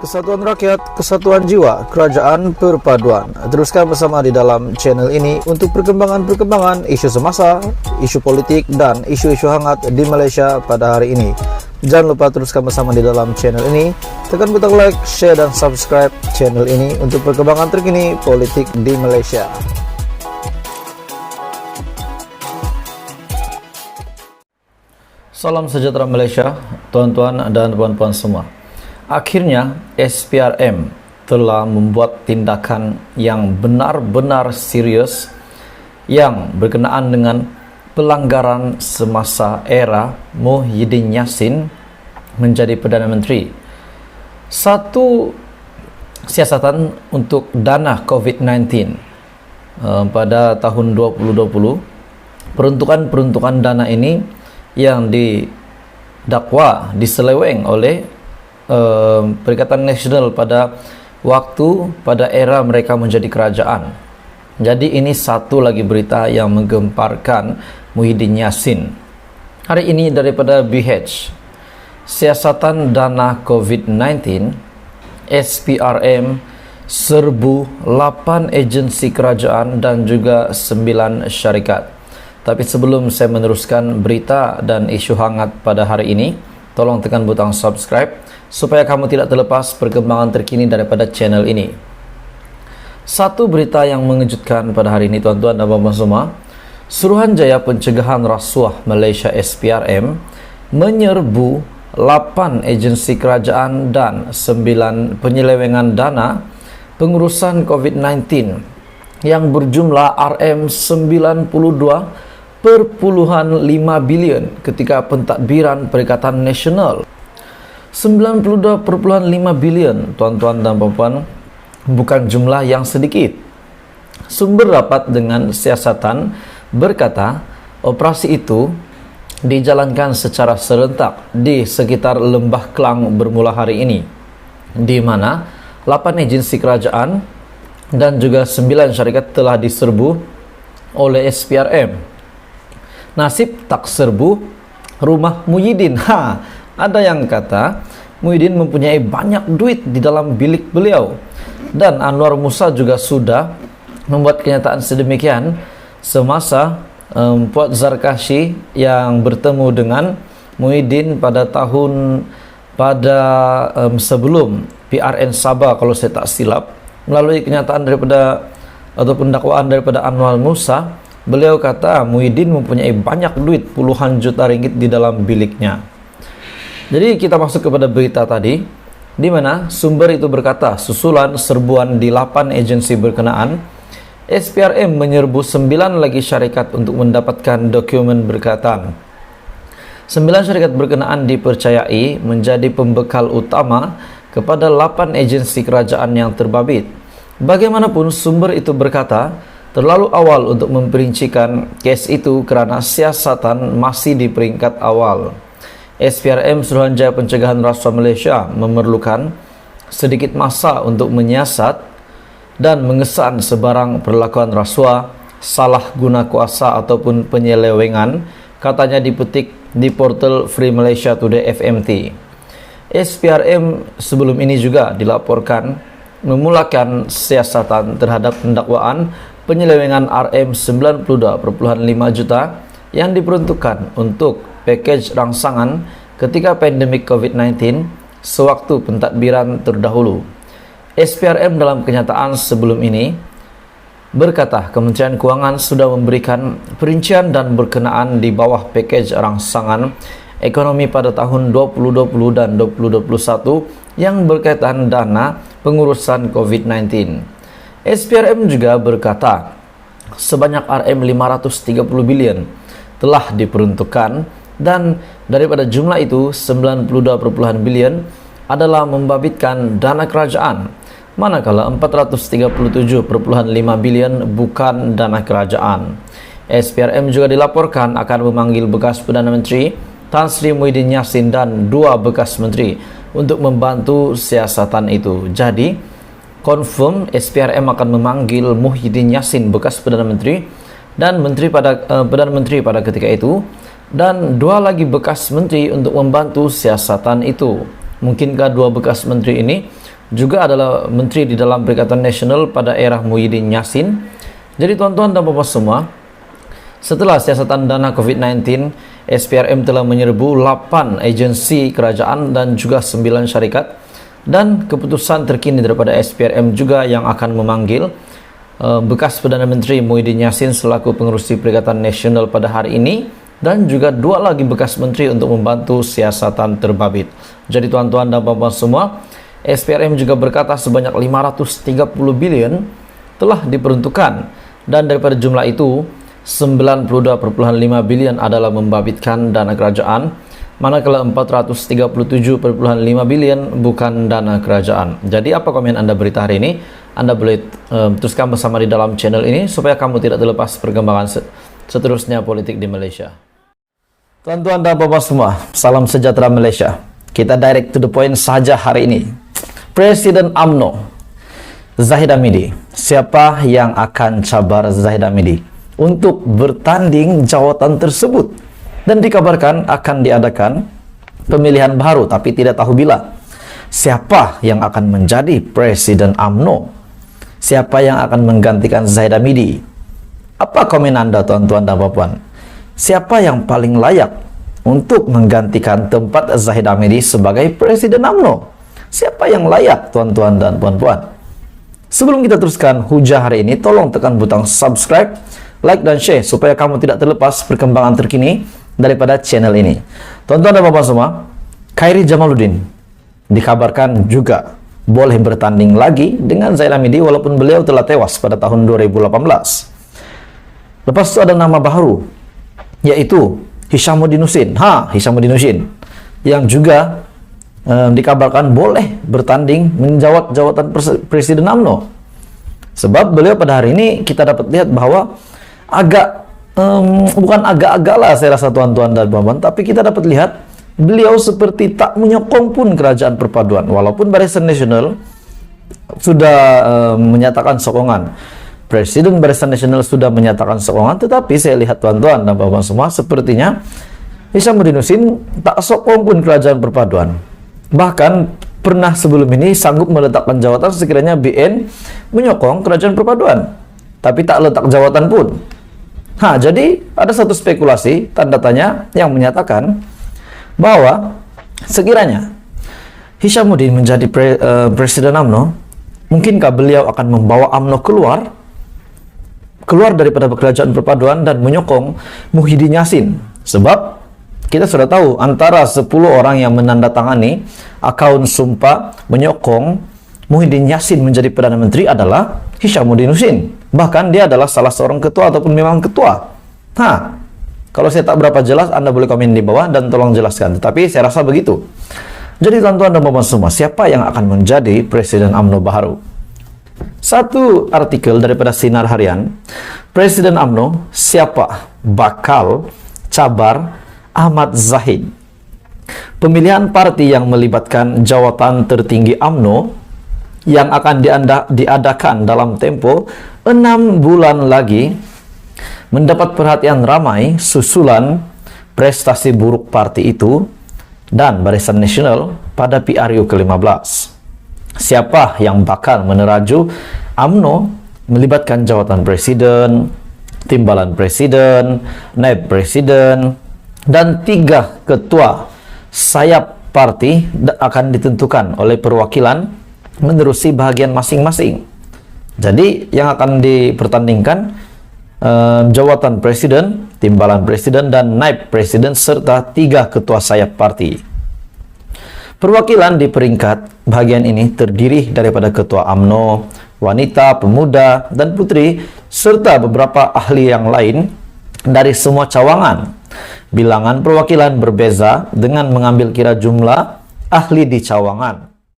Kesatuan rakyat, kesatuan jiwa, kerajaan perpaduan. Teruskan bersama di dalam channel ini untuk perkembangan-perkembangan isu semasa, isu politik, dan isu-isu hangat di Malaysia pada hari ini. Jangan lupa teruskan bersama di dalam channel ini. Tekan butang like, share, dan subscribe channel ini untuk perkembangan terkini politik di Malaysia. Salam sejahtera Malaysia, tuan-tuan dan puan-puan semua. Akhirnya SPRM telah membuat tindakan yang benar-benar serius yang berkenaan dengan pelanggaran semasa era Muhyiddin Yassin menjadi Perdana Menteri. Satu siasatan untuk dana COVID-19 pada tahun 2020, peruntukan dana ini yang didakwa diseleweng oleh Perikatan Nasional pada era mereka menjadi kerajaan. Jadi ini satu lagi berita yang menggemparkan Muhyiddin Yassin. Hari ini daripada BH, siasatan dana COVID-19, SPRM serbu 8 agensi kerajaan dan juga 9 syarikat. Tapi sebelum saya meneruskan berita dan isu hangat pada hari ini, tolong tekan butang subscribe supaya kamu tidak terlepas perkembangan terkini daripada channel ini. Satu berita yang mengejutkan pada hari ini, tuan-tuan dan puan-puan semua. Suruhanjaya Pencegahan Rasuah Malaysia SPRM menyerbu 8 agensi kerajaan dan 9 penyelewengan dana pengurusan COVID-19 yang berjumlah RM92.5 bilion ketika pentadbiran Perikatan Nasional. 92.5 bilion, tuan-tuan dan puan-puan, bukan jumlah yang sedikit. Sumber rapat dengan siasatan berkata operasi itu dijalankan secara serentak di sekitar Lembah Kelang bermula hari ini, di mana 8 agensi kerajaan dan juga 9 syarikat telah diserbu oleh SPRM. Nasib tak serbu rumah Muhyiddin. Ada yang kata Muhyiddin mempunyai banyak duit di dalam bilik beliau, dan Anwar Musa juga sudah membuat kenyataan sedemikian semasa Puan Zarkashi yang bertemu dengan Muhyiddin sebelum PRN Sabah, kalau saya tak silap. Melalui kenyataan daripada ataupun dakwaan daripada Anwar Musa, beliau kata Muhyiddin mempunyai banyak duit, puluhan juta ringgit di dalam biliknya. Jadi kita masuk kepada berita tadi, di mana sumber itu berkata susulan serbuan di 8 agensi berkenaan, SPRM menyerbu 9 lagi syarikat untuk mendapatkan dokumen berkaitan. 9 syarikat berkenaan dipercayai menjadi pembekal utama kepada 8 agensi kerajaan yang terbabit. Bagaimanapun sumber itu berkata terlalu awal untuk memperincikan kes itu kerana siasatan masih di peringkat awal. SPRM Suruhanjaya Pencegahan Rasuah Malaysia memerlukan sedikit masa untuk menyiasat dan mengesan sebarang perlakuan rasuah, salah guna kuasa ataupun penyelewengan, katanya dipetik di portal Free Malaysia Today FMT. SPRM sebelum ini juga dilaporkan memulakan siasatan terhadap pendakwaan penyelewengan RM92.5 juta yang diperuntukkan untuk pakej rangsangan ketika pandemik COVID-19 sewaktu pentadbiran terdahulu. SPRM dalam kenyataan sebelum ini berkata Kementerian Kewangan sudah memberikan perincian dan berkenaan di bawah pakej rangsangan ekonomi pada tahun 2020 dan 2021 yang berkaitan dana pengurusan COVID-19. SPRM juga berkata sebanyak RM530 bilion telah diperuntukkan, dan daripada jumlah itu 92 bilion adalah membabitkan dana kerajaan, manakala 437.5 bilion bukan dana kerajaan. SPRM juga dilaporkan akan memanggil bekas Perdana Menteri Tan Sri Muhyiddin Yassin dan 2 bekas menteri untuk membantu siasatan itu. Jadi confirm SPRM akan memanggil Muhyiddin Yassin bekas Perdana Menteri dan Perdana Menteri pada ketika itu, dan 2 lagi bekas menteri untuk membantu siasatan itu. Mungkinkah 2 bekas menteri ini juga adalah menteri di dalam Perikatan Nasional pada era Muhyiddin Yassin. Jadi tuan-tuan dan puan-puan semua, setelah siasatan dana COVID-19, SPRM telah menyerbu 8 agensi kerajaan dan juga 9 syarikat, dan keputusan terkini daripada SPRM juga yang akan memanggil bekas Perdana Menteri Muhyiddin Yassin selaku pengerusi Perikatan Nasional pada hari ini, dan juga 2 lagi bekas menteri untuk membantu siasatan terbabit. Jadi tuan-tuan dan puan-puan semua, SPRM juga berkata sebanyak 530 bilion telah diperuntukkan, dan daripada jumlah itu 92.5 bilion adalah membabitkan dana kerajaan, manakala 437.5 bilion bukan dana kerajaan. Jadi apa komen anda berita hari ini? Anda boleh teruskan bersama di dalam channel ini supaya kamu tidak terlepas perkembangan seterusnya politik di Malaysia. Tuan-tuan dan puan-puan semua, salam sejahtera Malaysia. Kita direct to the point saja hari ini. Presiden UMNO Zahid Hamidi. Siapa yang akan cabar Zahid Hamidi untuk bertanding jawatan tersebut? Dan dikabarkan akan diadakan pemilihan baru, tapi tidak tahu bila. Siapa yang akan menjadi Presiden UMNO? Siapa yang akan menggantikan Zahid Hamidi? Apa komen anda tuan-tuan dan puan-puan? Siapa yang paling layak untuk menggantikan tempat Zahid Hamidi sebagai Presiden UMNO? Siapa yang layak tuan-tuan dan puan-puan? Sebelum kita teruskan hujah hari ini, tolong tekan butang subscribe, like dan share supaya kamu tidak terlepas perkembangan terkini daripada channel ini. Tuan-tuan dan puan-puan semua, Khairi Jamaluddin dikabarkan juga boleh bertanding lagi dengan Zahid Hamidi walaupun beliau telah tewas pada tahun 2018. Lepas itu ada nama baru, yaitu Hishamuddin Hussein. Hishamuddin Hussein yang juga dikabarkan boleh bertanding menjawat jawatan Presiden UMNO. Sebab beliau pada hari ini kita dapat lihat bahwa bukan agak-agak lah saya rasa tuan-tuan dan puan-puan, tapi kita dapat lihat beliau seperti tak menyokong pun kerajaan perpaduan, walaupun Barisan Nasional sudah menyatakan sokongan. Presiden Barisan Nasional sudah menyatakan sokongan, tetapi saya lihat tuan-tuan dan puan-puan semua, sepertinya Hishamuddin Hussein tak sokong pun kerajaan perpaduan. Bahkan pernah sebelum ini sanggup meletakkan jawatan sekiranya BN menyokong kerajaan perpaduan, tapi tak letak jawatan pun. Jadi ada satu spekulasi tanda tanya yang menyatakan bahwa sekiranya Hishamuddin menjadi Presiden UMNO, mungkinkah beliau akan membawa UMNO keluar daripada kerajaan perpaduan dan menyokong Muhyiddin Yassin? Sebab kita sudah tahu antara 10 orang yang menandatangani akaun sumpah menyokong Muhyiddin Yassin menjadi Perdana Menteri adalah Hishamuddin Hussein. Bahkan dia adalah salah seorang ketua ataupun memang ketua. Kalau saya tak berapa jelas, Anda boleh komen di bawah dan tolong jelaskan. Tetapi saya rasa begitu. Jadi tuan-tuan dan puan-puan semua, siapa yang akan menjadi Presiden UMNO baru? Satu artikel daripada Sinar Harian, Presiden UMNO siapa bakal cabar Ahmad Zahid. Pemilihan parti yang melibatkan jawatan tertinggi UMNO yang akan diadakan dalam tempo 6 bulan lagi mendapat perhatian ramai susulan prestasi buruk parti itu dan Barisan Nasional pada PRU ke-15. Siapa yang bakal meneraju UMNO melibatkan jawatan presiden, timbalan presiden, naib presiden, dan 3 ketua sayap parti akan ditentukan oleh perwakilan menerusi bahagian masing-masing. Jadi yang akan dipertandingkan jawatan presiden, timbalan presiden, dan naib presiden serta 3 ketua sayap parti. Perwakilan di peringkat bahagian ini terdiri daripada ketua UMNO, wanita, pemuda, dan putri, serta beberapa ahli yang lain dari semua cawangan. Bilangan perwakilan berbeza dengan mengambil kira jumlah ahli di cawangan.